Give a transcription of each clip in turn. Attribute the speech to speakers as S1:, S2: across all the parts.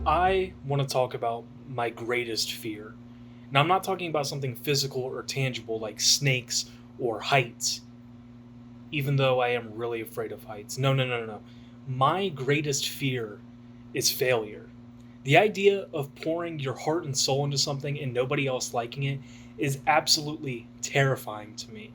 S1: I want to talk about my greatest fear. Now, I'm not talking about something physical or tangible like snakes or heights, even though I am really afraid of heights. No, no, no, no, no. My greatest fear is failure. The idea of pouring your heart and soul into something and nobody else liking it is absolutely terrifying to me.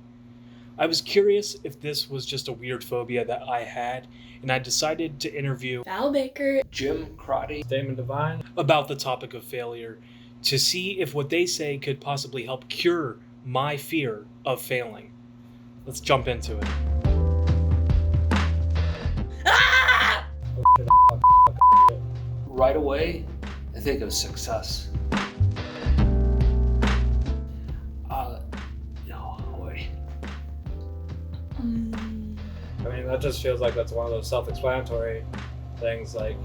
S1: I was curious if this was just a weird phobia that I had, and I decided to interview
S2: Val Baker.
S3: Jim Crotty.
S1: Devine about the topic of failure to see if what they say could possibly help cure my fear of failing. Let's jump into it.
S2: Ah!
S3: Right away, I think of success. No, boy.
S4: I mean, that just feels like that's one of those self-explanatory things, like,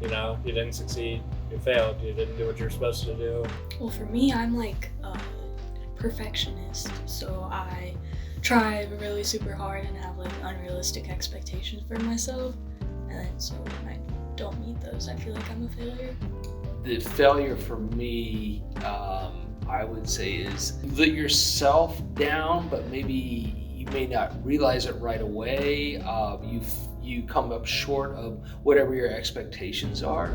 S4: you didn't succeed, you failed, you didn't do what you're supposed to do.
S2: Well, for me, I'm like a perfectionist, so I try really super hard and have like unrealistic expectations for myself, and then so when I don't meet those, I feel like I'm a failure.
S3: The failure for me, I would say, is let yourself down, but maybe you may not realize it right away. You come up short of whatever your expectations are.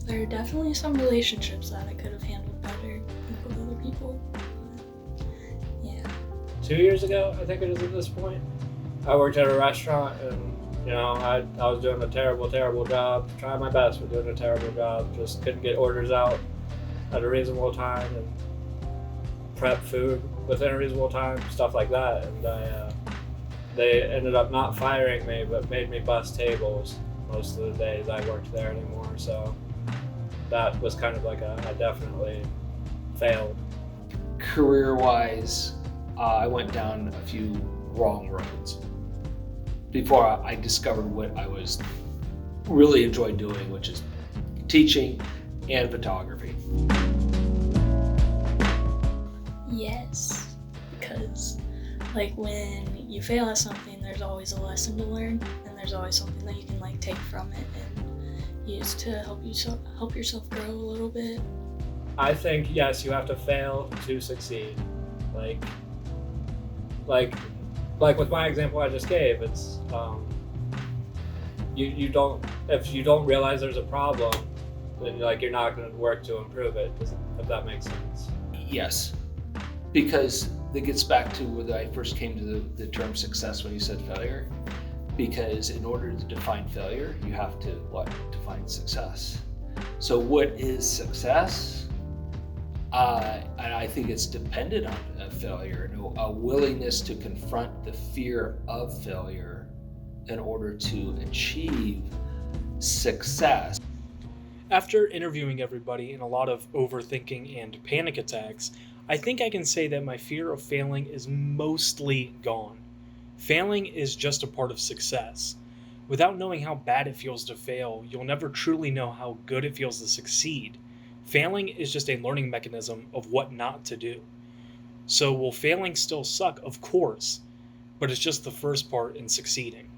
S2: There are definitely some relationships that I could have handled better with other people. Yeah.
S4: 2 years ago, I think it is at this point, I worked at a restaurant and, I was doing a terrible job, trying my best, but doing a terrible job. Just couldn't get orders out at a reasonable time and prep food within a reasonable time, stuff like that. And they ended up not firing me, but made me bus tables most of the days I worked there anymore. So that was kind of like I definitely failed.
S3: Career-wise, I went down a few wrong roads before I discovered what I was really enjoyed doing, which is teaching and photography.
S2: Yes, because like when you fail at something, there's always a lesson to learn, and there's always something that you can like take from it and use to help yourself grow a little bit.
S4: I think, yes, you have to fail to succeed. Like with my example I just gave, it's you don't, if you don't realize there's a problem, then you're not going to work to improve it. If that makes sense.
S3: Yes, because that gets back to where I first came to the term success when you said failure. Because in order to define failure, you have to define success. So what is success? And I think it's dependent on a failure, a willingness to confront the fear of failure in order to achieve success.
S1: After interviewing everybody and a lot of overthinking and panic attacks, I think I can say that my fear of failing is mostly gone. Failing is just a part of success. Without knowing how bad it feels to fail, you'll never truly know how good it feels to succeed. Failing is just a learning mechanism of what not to do. So will failing still suck? Of course, but it's just the first part in succeeding.